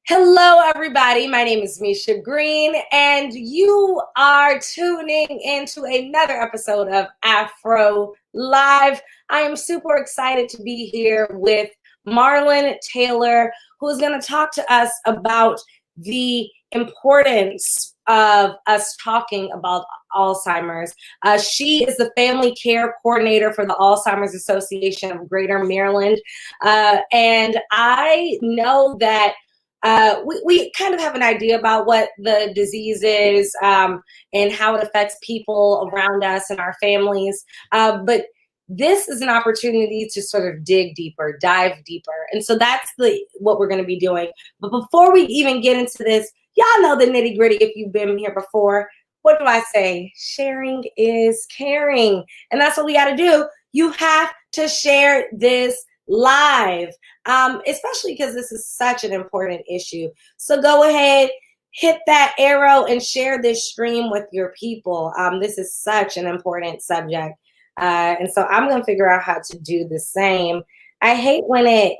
Hello, everybody. My name is Misha Green, and you are tuning into another episode of Afro Live. I am super excited to be here with Marlin Taylor, who is going to talk to us about the importance of us talking about Alzheimer's. She is the family care coordinator for the Alzheimer's Association of Greater Maryland. And I know that we kind of have an idea about what the disease is and how it affects people around us and our families. But this is an opportunity to sort of dig deeper, dive deeper. And so that's what we're going to be doing. But before we even get into this, y'all know the nitty gritty if you've been here before. What do I say? Sharing is caring. And that's what we got to do. You have to share this live, especially because this is such an important issue. So go ahead, hit that arrow and share this stream with your people. This is such an important subject. And so I'm going to figure out how to do the same. I hate when it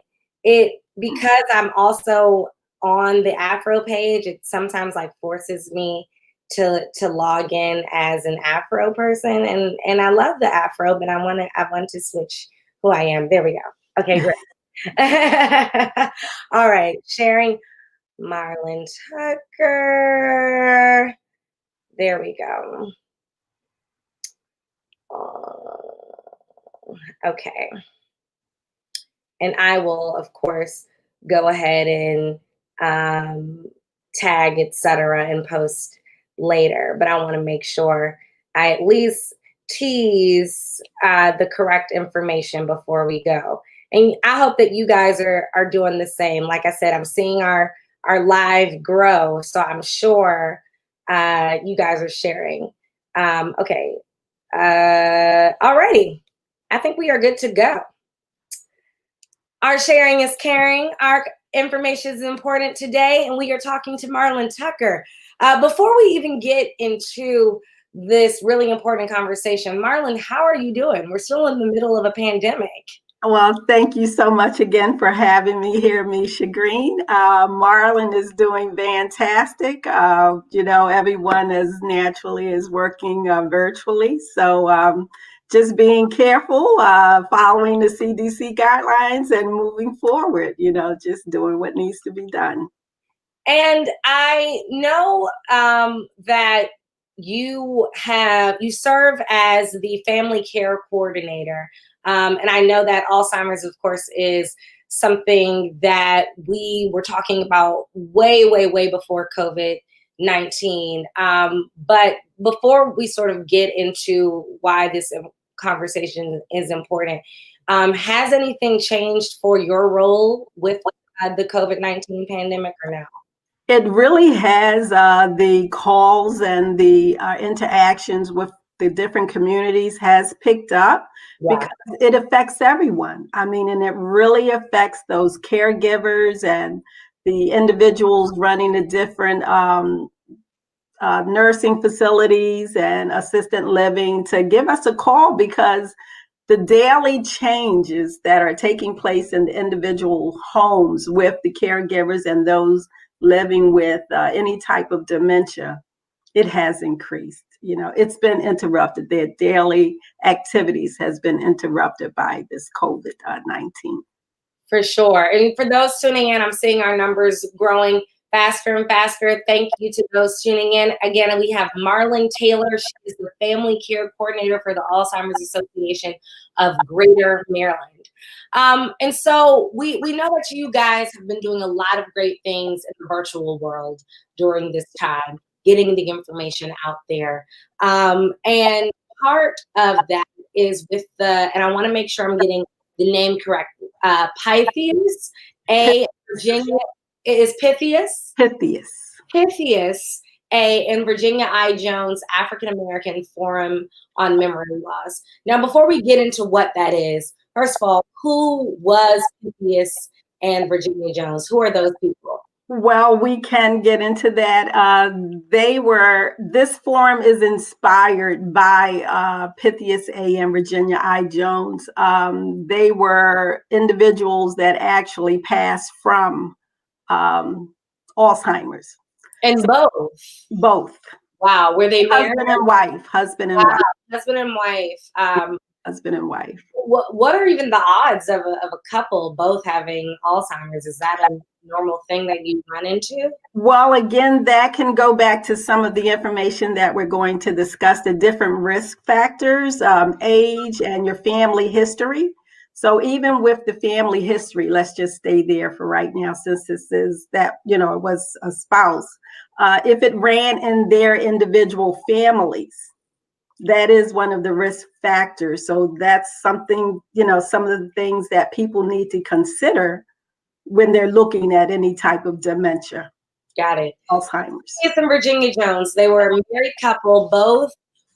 because I'm also on the Afro page, it sometimes like forces me to log in as an Afro person. And I love the Afro, but I want to switch who I am. There we go. Okay, great. All right, sharing Marlon Tucker. There we go. Okay. And I will, of course, go ahead and tag, etc., and post later. But I want to make sure I at least tease the correct information before we go. And I hope that you guys are doing the same. Like I said, I'm seeing our live grow, so I'm sure you guys are sharing. Okay. Alrighty. I think we are good to go. Our sharing is caring. Our information is important today, and we are talking to Marlon Tucker. Before we even get into this really important conversation, Marlon, how are you doing? We're still in the middle of a pandemic. Well, thank you so much again for having me here, Misha Green. Marlon is doing fantastic. Everyone is working virtually. So just being careful, following the CDC guidelines and moving forward, just doing what needs to be done. And I know that you serve as the family care coordinator. And I know that Alzheimer's, of course, is something that we were talking about way, way, way before COVID-19. But before we sort of get into why this conversation is important, has anything changed for your role with the COVID-19 pandemic or no? It really has. The calls and the interactions with the different communities has picked up because it affects everyone. I mean, and it really affects those caregivers and the individuals running the different nursing facilities and assisted living to give us a call, because the daily changes that are taking place in the individual homes with the caregivers and those living with any type of dementia, it has increased. It's been interrupted. Their daily activities has been interrupted by this COVID-19. For sure. And for those tuning in, I'm seeing our numbers growing faster and faster. Thank you to those tuning in. Again, we have Marlin Taylor. She is the family care coordinator for the Alzheimer's Association of Greater Maryland. And so we know that you guys have been doing a lot of great things in the virtual world during this time, getting the information out there. And part of that is with and I want to make sure I'm getting the name correct, Pythias, Virginia. It is Pythias? Pythias, and Virginia I. Jones, African American Forum on Memory Loss. Now, before we get into what that is, first of all, who was Pythias and Virginia Jones? Who are those people? Well, we can get into that. This forum is inspired by Pythias A. and Virginia I. Jones. They were individuals that actually passed from Alzheimer's. And both. Both. Wow. Were they married? Husband and wife. Husband and wife. Husband and wife. Husband and wife. What are even the odds of a couple both having Alzheimer's? Is that a normal thing that you run into? Well, again, that can go back to some of the information that we're going to discuss, the different risk factors, age, and your family history. So even with the family history, let's just stay there for right now, since this is that, it was a spouse. If it ran in their individual families, that is one of the risk factors. So that's something, some of the things that people need to consider when they're looking at any type of dementia. Got it. Alzheimer's. It's and Virginia Jones. They were a married couple, both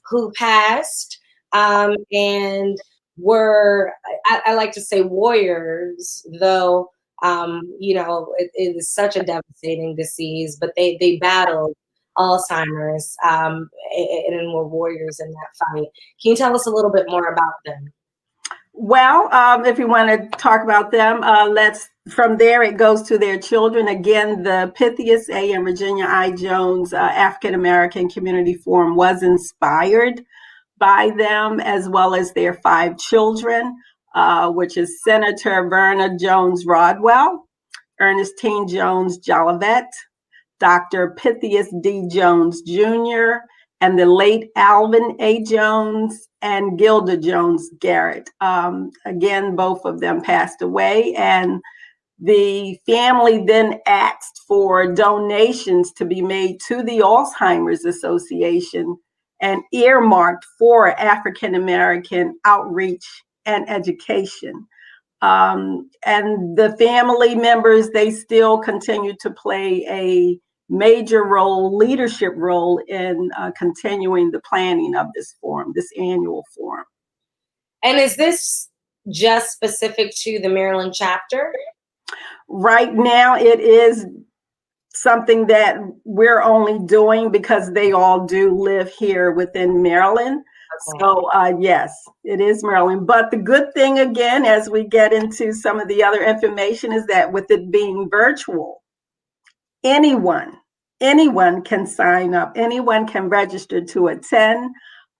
who passed, and were, I like to say, warriors, though, it is such a devastating disease, but they battled Alzheimer's, and were warriors in that fight. Can you tell us a little bit more about them? Well, if you want to talk about them, from there it goes to their children. Again, the Pythias A. and Virginia I. Jones African American Community Forum was inspired by them, as well as their 5 children, which is Senator Verna Jones Rodwell, Ernestine Jones Jolivet, Dr. Pythias D. Jones Jr., and the late Alvin A. Jones and Gilda Jones Garrett. Again, both of them passed away, and the family then asked for donations to be made to the Alzheimer's Association and earmarked for African American outreach and education. And the family members, they still continue to play a major role, leadership role in continuing the planning of this forum, this annual forum. And is this just specific to the Maryland chapter? Right now, it is something that we're only doing because they all do live here within Maryland. Okay. So yes, it is Maryland. But the good thing, again, as we get into some of the other information, is that with it being virtual, anyone can sign up. Anyone can register to attend.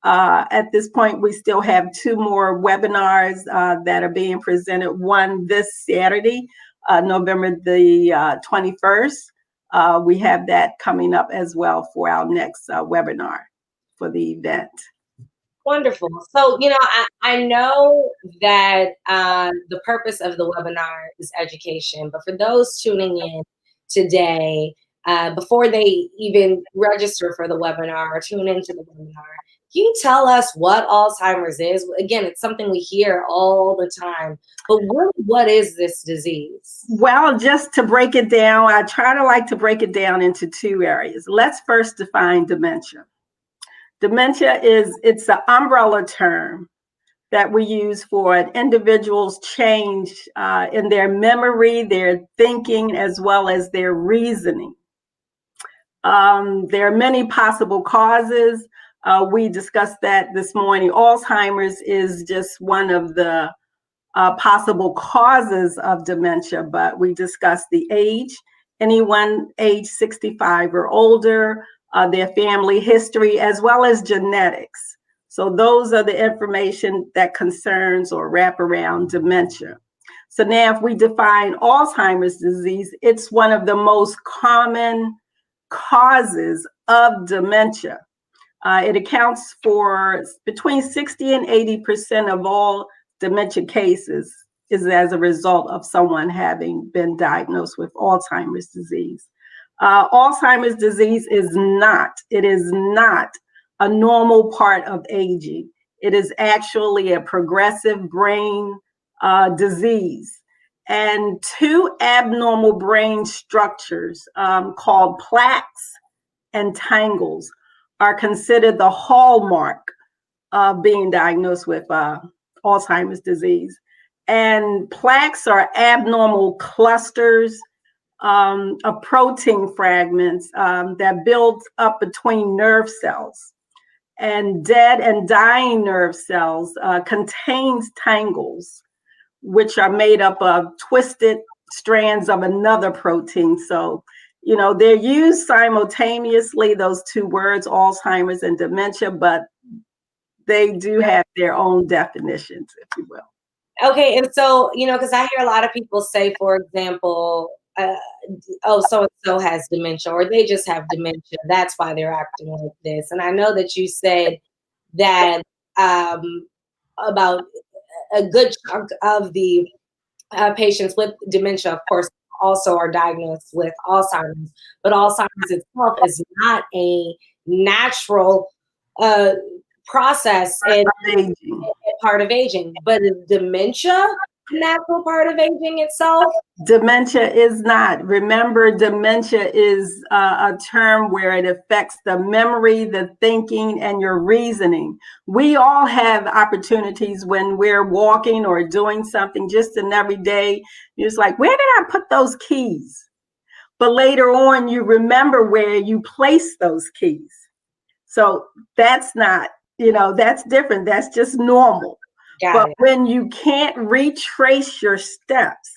At this point, we still have 2 more webinars that are being presented. One this Saturday, November the 21st. We have that coming up as well for our next webinar for the event. Wonderful. So, I know that the purpose of the webinar is education, but for those tuning in today, before they even register for the webinar or tune into the webinar, can you tell us what Alzheimer's is? Again, it's something we hear all the time, but really, what is this disease? Well, just to break it down, I like to break it down into 2 areas. Let's first define dementia. Dementia it's an umbrella term that we use for an individual's change in their memory, their thinking, as well as their reasoning. There are many possible causes. We discussed that this morning. Alzheimer's is just one of the possible causes of dementia, but we discussed the age, anyone age 65 or older, their family history, as well as genetics. So those are the information that concerns or wrap around dementia. So now if we define Alzheimer's disease, it's one of the most common causes of dementia. It accounts for between 60 and 80% of all dementia cases is as a result of someone having been diagnosed with Alzheimer's disease. Alzheimer's disease is not a normal part of aging. It is actually a progressive brain disease. And 2 abnormal brain structures called plaques and tangles are considered the hallmark of being diagnosed with Alzheimer's disease. And plaques are abnormal clusters of protein fragments that build up between nerve cells. And dead and dying nerve cells contains tangles, which are made up of twisted strands of another protein. So they're used simultaneously, those two words, Alzheimer's and dementia, but they do have their own definitions, if you will. Okay, and so, because I hear a lot of people say, for example, oh, so and so has dementia, or they just have dementia. That's why they're acting like this. And I know that you said that about a good chunk of the patients with dementia, of course, also are diagnosed with Alzheimer's, but Alzheimer's itself is not a natural uh, process and part of aging, but is dementia a natural part of aging itself? Dementia is not. Remember, dementia is a term where it affects the memory, the thinking, and your reasoning. We all have opportunities when we're walking or doing something just an everyday. You're just like, where did I put those keys? But later on, you remember where you placed those keys. So that's not, that's different. That's just normal. But when you can't retrace your steps,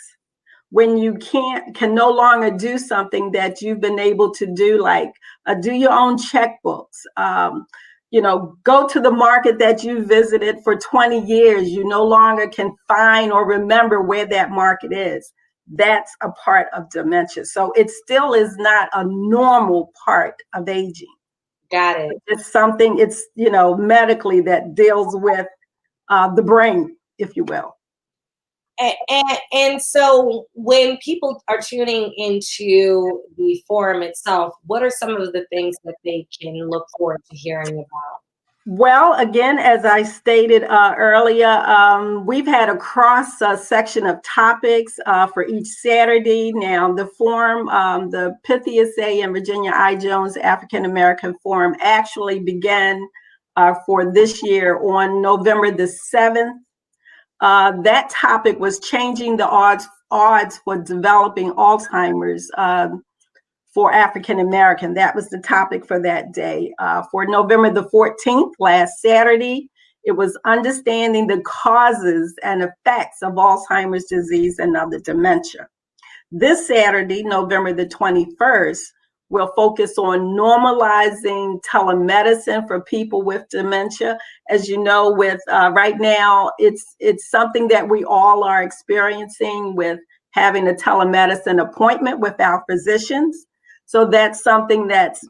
when you can no longer do something that you've been able to do, like do your own checkbooks, go to the market that you visited for 20 years, you no longer can find or remember where that market is. That's a part of dementia. So it still is not a normal part of aging. Got it. It's something, medically that deals with the brain, if you will. And so when people are tuning into the forum itself, what are some of the things that they can look forward to hearing about? Well, again, as I stated earlier, we've had a cross section of topics for each Saturday. Now, the forum, the PITHISA and Virginia I. Jones African American Forum actually began for this year on November the 7th. That topic was changing the odds for developing Alzheimer's for African American. That was the topic for that day. For November the 14th, last Saturday, it was understanding the causes and effects of Alzheimer's disease and other dementia. This Saturday, November the 21st, we'll focus on normalizing telemedicine for people with dementia. As you know, with right now, it's something that we all are experiencing with having a telemedicine appointment with our physicians. So that's something that's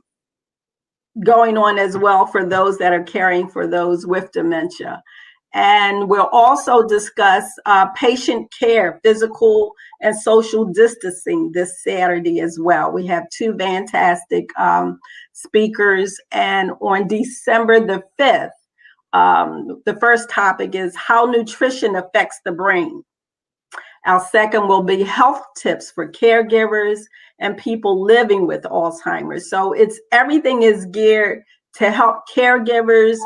going on as well for those that are caring for those with dementia. And we'll also discuss patient care, physical and social distancing this Saturday as well. We have two fantastic speakers. And on December the 5th, the first topic is how nutrition affects the brain. Our second will be health tips for caregivers and people living with Alzheimer's. So everything is geared to help caregivers,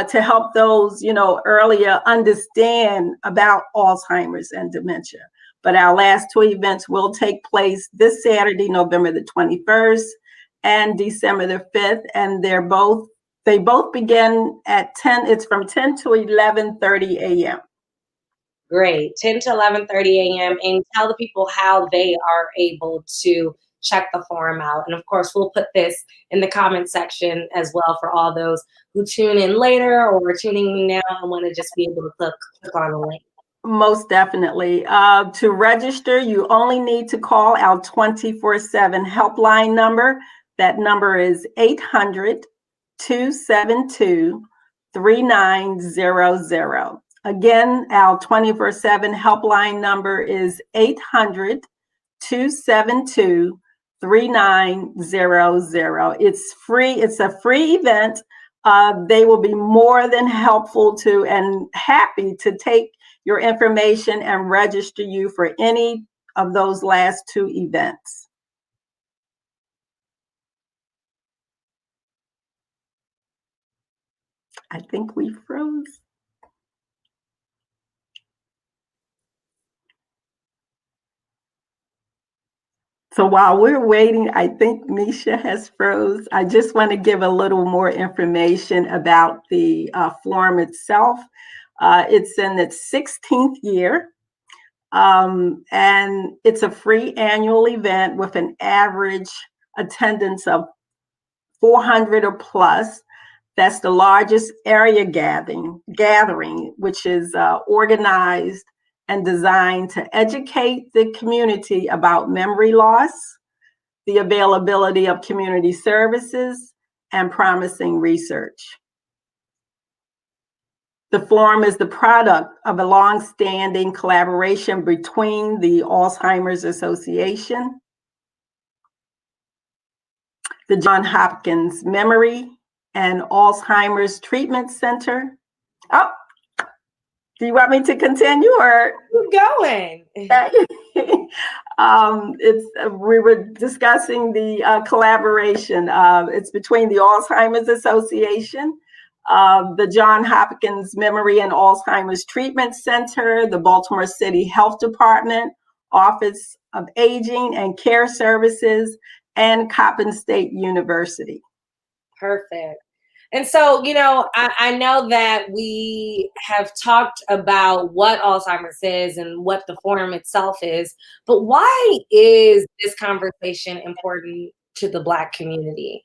to help those, earlier understand about Alzheimer's and dementia. But our last two events will take place this Saturday, November the 21st and December the 5th. And they both begin at 10, it's from 10 to 11:30 a.m. Great, 10 to 11:30 a.m. And tell the people how they are able to check the forum out. And of course, we'll put this in the comment section as well for all those who tune in later or tuning in now and want to just be able to click on the link. Most definitely. To register, you only need to call our 24/7 helpline number. That number is 800-272-3900. Again, our 24/7 helpline number is 800-272-3900. It's free. It's a free event. They will be more than helpful to and happy to take your information and register you for any of those last two events. I think we froze. So while we're waiting, I think Misha has froze. I just want to give a little more information about the forum itself. It's in its 16th year, and it's a free annual event with an average attendance of 400 or plus. That's the largest area gathering, which is organized and designed to educate the community about memory loss, the availability of community services, and promising research. The forum is the product of a long-standing collaboration between the Alzheimer's Association, the Johns Hopkins Memory and Alzheimer's Treatment Center. Oh, do you want me to continue or? Keep going. We were discussing the collaboration. It's between the Alzheimer's Association, the Johns Hopkins Memory and Alzheimer's Treatment Center, the Baltimore City Health Department, Office of Aging and Care Services, and Coppin State University. Perfect. And so, I know that we have talked about what Alzheimer's is and what the forum itself is, but why is this conversation important to the Black community?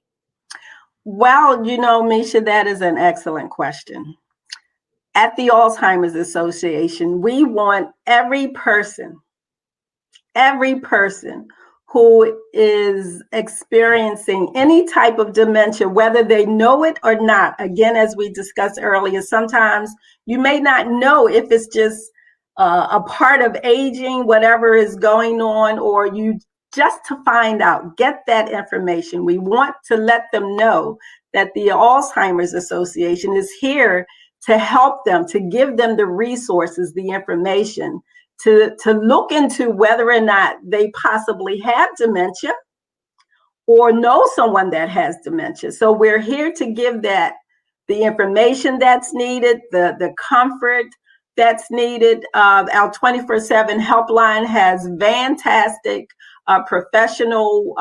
Well, Misha, that is an excellent question. At the Alzheimer's Association, we want every person who is experiencing any type of dementia, whether they know it or not. Again, as we discussed earlier, sometimes you may not know if it's just a part of aging, whatever is going on, or you just to find out, get that information. We want to let them know that the Alzheimer's Association is here to help them, to give them the resources, the information, to look into whether or not they possibly have dementia or know someone that has dementia. So we're here to give the information that's needed, the comfort that's needed. Our 24/7 helpline has fantastic professional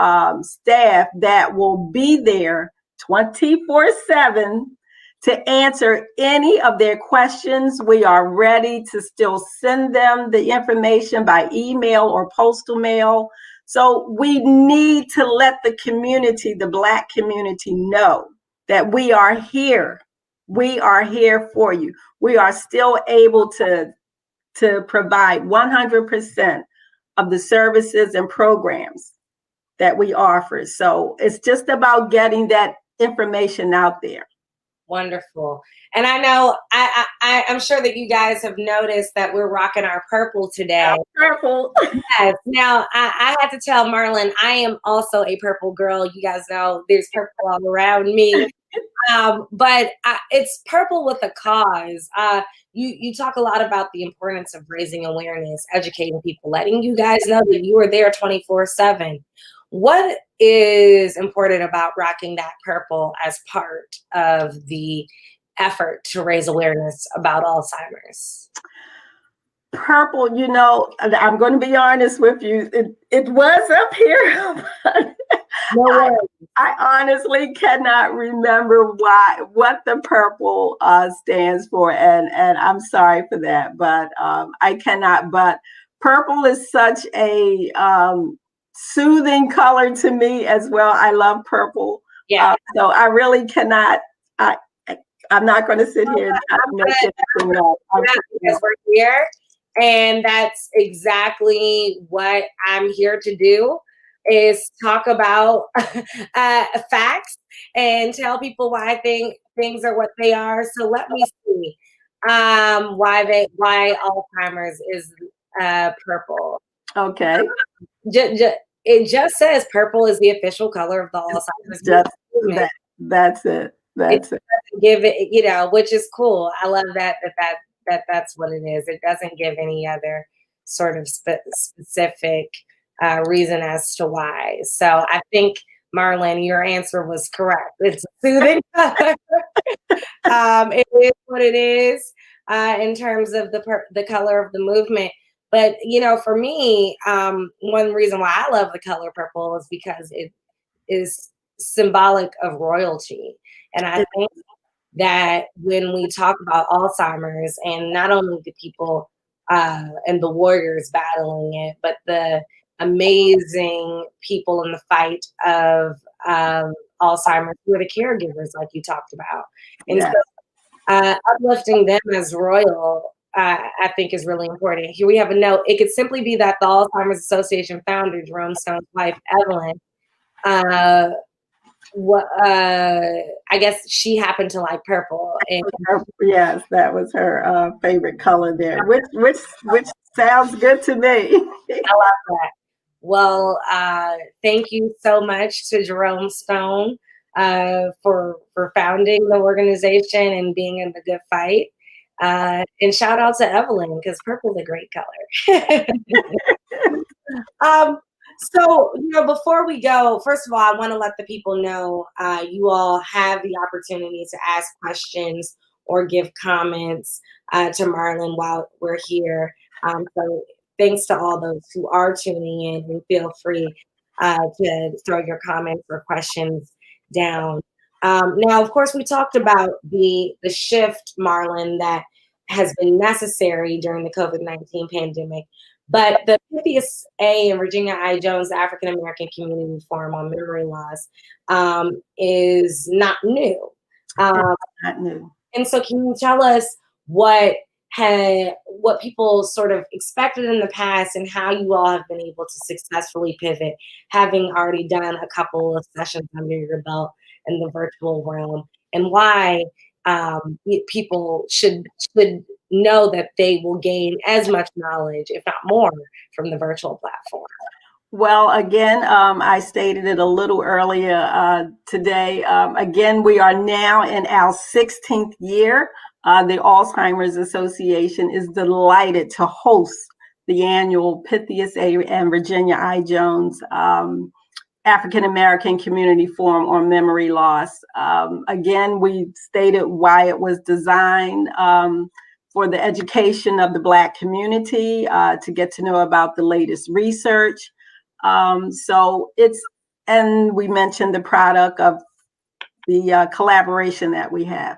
staff that will be there 24/7 to answer any of their questions. We are ready to still send them the information by email or postal mail. So we need to let the community, the Black community, know that we are here. We are here for you. We are still able to provide 100% of the services and programs that we offer. So it's just about getting that information out there. Wonderful. And I know I'm sure that you guys have noticed that we're rocking our purple today. Purple. Yes. Now I had to tell Marlon I am also a purple girl. You guys know there's purple all around me. But it's purple with a cause. You talk a lot about the importance of raising awareness, educating people, letting you guys know that you are there 24/7. What is important about rocking that purple as part of the effort to raise awareness about Alzheimer's? Purple, I'm going to be honest with you. It was up here, but I honestly cannot remember what the purple stands for, and I'm sorry for that, but I cannot. But purple is such a soothing color to me as well. I love purple. Yeah. So I really cannot. I'm not going to sit here and try to make anything up. Because we're here, and that's exactly what I'm here to do. Is talk about facts and tell people why I think things are what they are. So let me see why Alzheimer's is purple. Okay. It just says purple is the official color of the Alzheimer's movement. That's it. That's it. Doesn't give it, which is cool. I love that's what it is. It doesn't give any other sort of specific reason as to why. So I think, Marlon, your answer was correct. It's soothing. It is what it is in terms of the color of the movement. But, for me, one reason why I love the color purple is because it is symbolic of royalty. And I think that when we talk about Alzheimer's, and not only the people and the warriors battling it, but the amazing people in the fight of Alzheimer's who are the caregivers, like you talked about. And Yes. so uplifting them as royal, I think is really important. Here we have a note. It could simply be that the Alzheimer's Association founder, Jerome Stone's wife, Evelyn, I guess she happened to like purple. And Yes, that was her favorite color there, which sounds good to me. I love that. Well, thank you so much to Jerome Stone for founding the organization and being in the good fight. And shout out to Evelyn, because purple's a great color. So, before we go, first of all, I want to let the people know you all have the opportunity to ask questions or give comments to Marlon while we're here. So thanks to all those who are tuning in, and feel free to throw your comments or questions down. Now, of course, we talked about the shift, Marlon, that has been necessary during the COVID-19 pandemic. But the 50th A and Virginia I. Jones African American Community Forum on Memory Loss is not new. Not new. And so, can you tell us what people sort of expected in the past, and how you all have been able to successfully pivot, having already done a couple of sessions under your belt in the virtual realm, and why people should know that they will gain as much knowledge, if not more, from the virtual platform? Well, again, I stated it a little earlier today. Again, we are now in our 16th year. The Alzheimer's Association is delighted to host the annual Pythias A. and Virginia I. Jones African American Community Forum on Memory Loss. Again, we stated why it was designed, for the education of the Black community, to get to know about the latest research. And we mentioned the product of the collaboration that we have.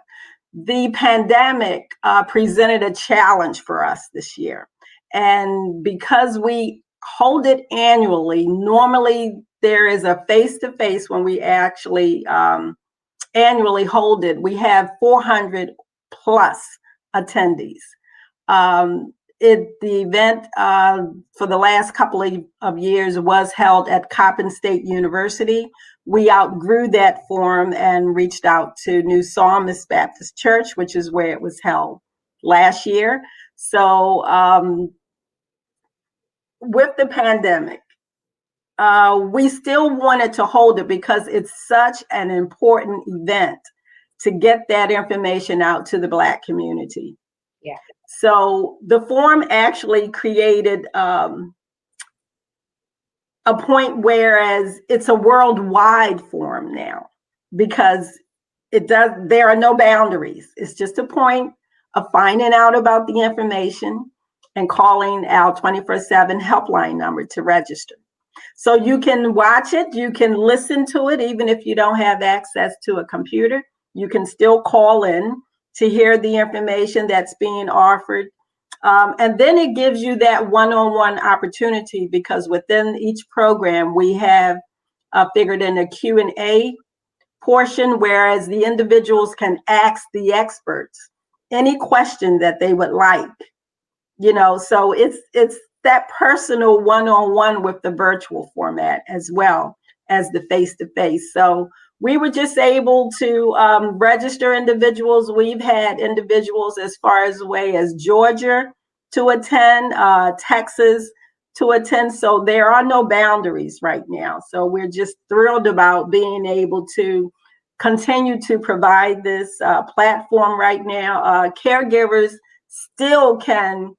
The pandemic presented a challenge for us this year. And because we hold it annually, normally there is a face-to-face when we actually annually hold it. We have 400 plus attendees. The event for the last couple of years was held at Coppin State University. We outgrew that forum and reached out to New Psalmist Baptist Church, which is where it was held last year. So with the pandemic, we still wanted to hold it because it's such an important event to get that information out to the Black community. Yeah. So the forum actually created a point, whereas it's a worldwide forum now, because there are no boundaries. It's just a point of finding out about the information and calling our 24/7 helpline number to register. So you can watch it, you can listen to it, even if you don't have access to a computer. You can still call in to hear the information that's being offered. And then it gives you that one-on-one opportunity, because within each program, we have figured in a Q&A portion, whereas the individuals can ask the experts any question that they would like. So it's that personal one-on-one with the virtual format, as well as the face-to-face. So we were just able to register individuals. We've had individuals as far away as Georgia to attend, Texas to attend. So there are no boundaries right now. So we're just thrilled about being able to continue to provide this platform right now. Caregivers still can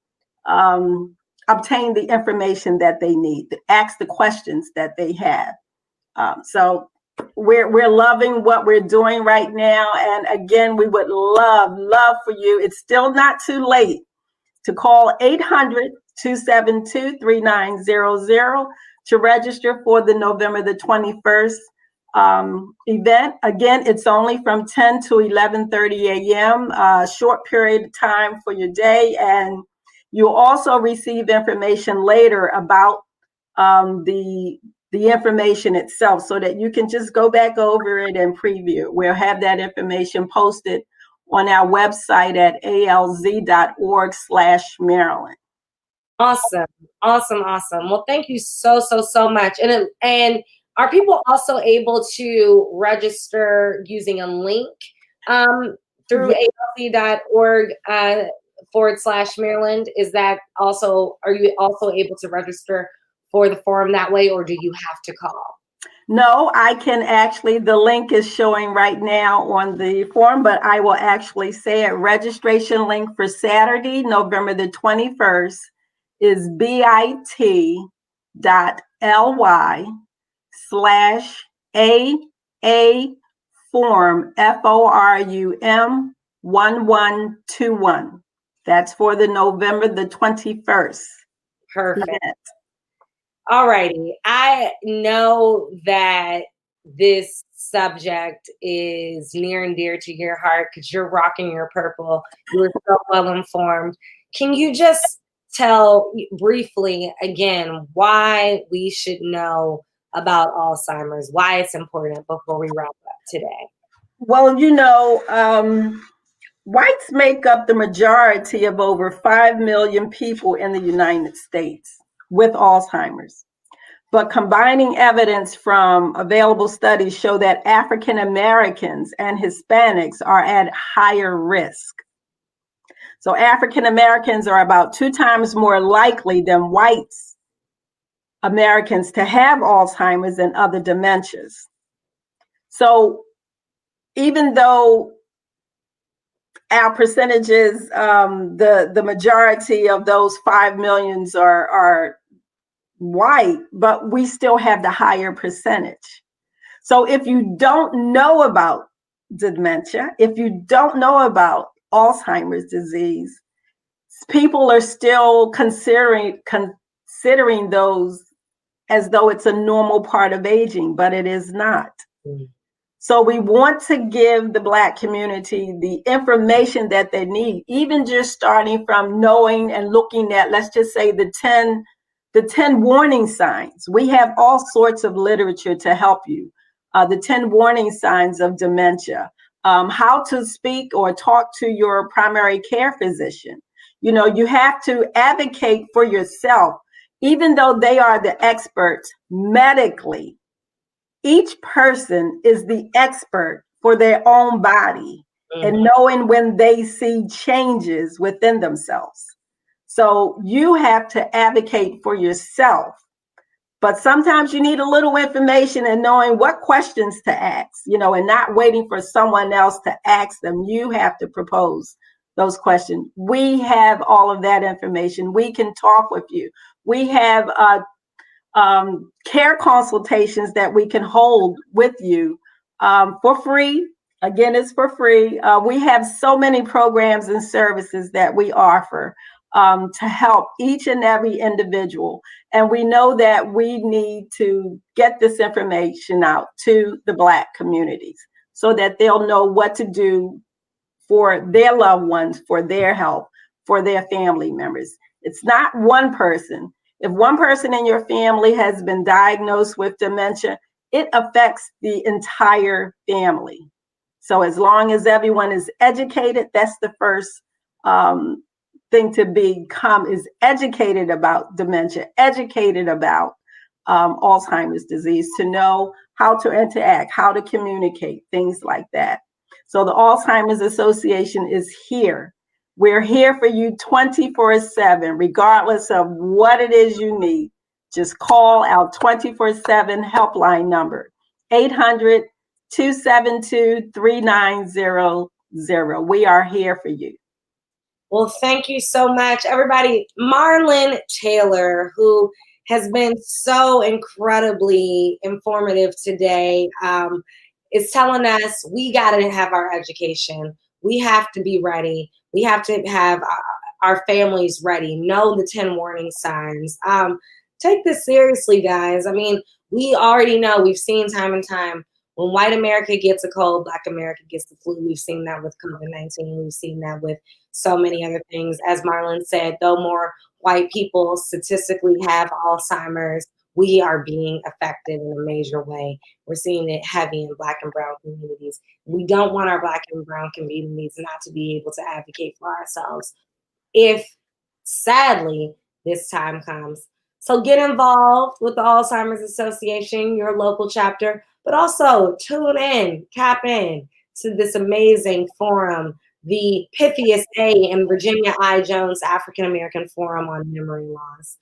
obtain the information that they need, to ask the questions that they have. So we're loving what we're doing right now. And again, we would love for you. It's still not too late to call 800-272-3900 to register for the November the 21st event. Again, it's only from 10 to 11:30 a.m., a short period of time for your day. And you'll also receive information later about the information itself so that you can just go back over it and preview. We'll have that information posted on our website at alz.org/Maryland. Awesome. Awesome. Awesome. Well, thank you so, so, so much. And are people also able to register using a link through alz.org /Maryland? Is that also, are you also able to register for the forum that way, or do you have to call? No, I can actually, the link is showing right now on the form, but I will actually say it. Registration link for Saturday, November the 21st is bit.ly/AA form FORUM 1121. That's for the November the 21st. Perfect. event. All righty. I know that this subject is near and dear to your heart because you're rocking your purple. You're so well informed. Can you just tell briefly again why we should know about Alzheimer's, why it's important before we wrap up today? Well, whites make up the majority of over 5 million people in the United States with Alzheimer's. But combining evidence from available studies show that African Americans and Hispanics are at higher risk. So African Americans are about 2 times more likely than white Americans to have Alzheimer's and other dementias. So even though our percentages, the majority of those 5 millions are white, but we still have the higher percentage. So if you don't know about dementia, if you don't know about Alzheimer's disease, people are still considering those as though it's a normal part of aging, but it is not. Mm. So we want to give the Black community the information that they need, even just starting from knowing and looking at, let's just say, the 10 warning signs. We have all sorts of literature to help you. The 10 warning signs of dementia, how to speak or talk to your primary care physician. You have to advocate for yourself, even though they are the experts medically. Each person is the expert for their own body and knowing when they see changes within themselves. So you have to advocate for yourself. But sometimes you need a little information and knowing what questions to ask, and not waiting for someone else to ask them. You have to propose those questions. We have all of that information. We can talk with you. We have care consultations that we can hold with you for free. Again, it's for free. We have so many programs and services that we offer to help each and every individual. And we know that we need to get this information out to the Black communities so that they'll know what to do for their loved ones, for their health, for their family members. It's not one person. If one person in your family has been diagnosed with dementia, it affects the entire family. So as long as everyone is educated, that's the first thing to become, is educated about dementia, educated about Alzheimer's disease, to know how to interact, how to communicate, things like that. So the Alzheimer's Association is here. We're here for you 24/7, regardless of what it is you need. Just call our 24/7 helpline number, 800-272-3900. We are here for you. Well, thank you so much, everybody. Marlin Taylor, who has been so incredibly informative today, is telling us we got to have our education. We have to be ready. We have to have our families ready, know the 10 warning signs. Take this seriously, guys. I mean, we already know, we've seen time and time, when white America gets a cold, Black America gets the flu. We've seen that with COVID-19. We've seen that with so many other things. As Marlon said, though more white people statistically have Alzheimer's, we are being affected in a major way. We're seeing it heavy in Black and brown communities. We don't want our Black and brown communities not to be able to advocate for ourselves if, sadly, this time comes. So get involved with the Alzheimer's Association, your local chapter, but also tune in, tap in to this amazing forum, the Pythias A. and Virginia I. Jones African American Forum on Memory Loss.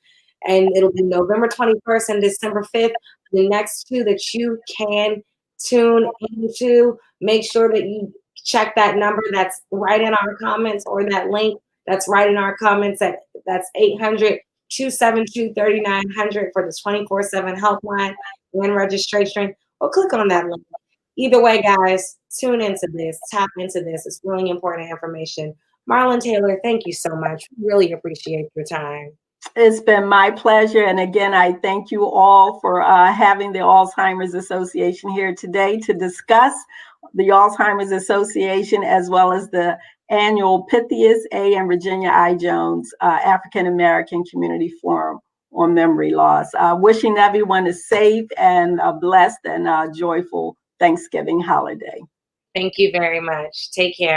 And it'll be November 21st and December 5th. The next two that you can tune into, make sure that you check that number that's right in our comments, or that link that's right in our comments. That's 800-272-3900 for the 24/7 helpline and registration, or click on that link. Either way, guys, tune into this, tap into this. It's really important information. Marlon Taylor, thank you so much. Really appreciate your time. It's been my pleasure. And again, I thank you all for having the Alzheimer's Association here today to discuss the Alzheimer's Association, as well as the annual Pythias A. and Virginia I. Jones African American Community Forum on Memory Loss. Wishing everyone a safe and a blessed and joyful Thanksgiving holiday. Thank you very much. Take care.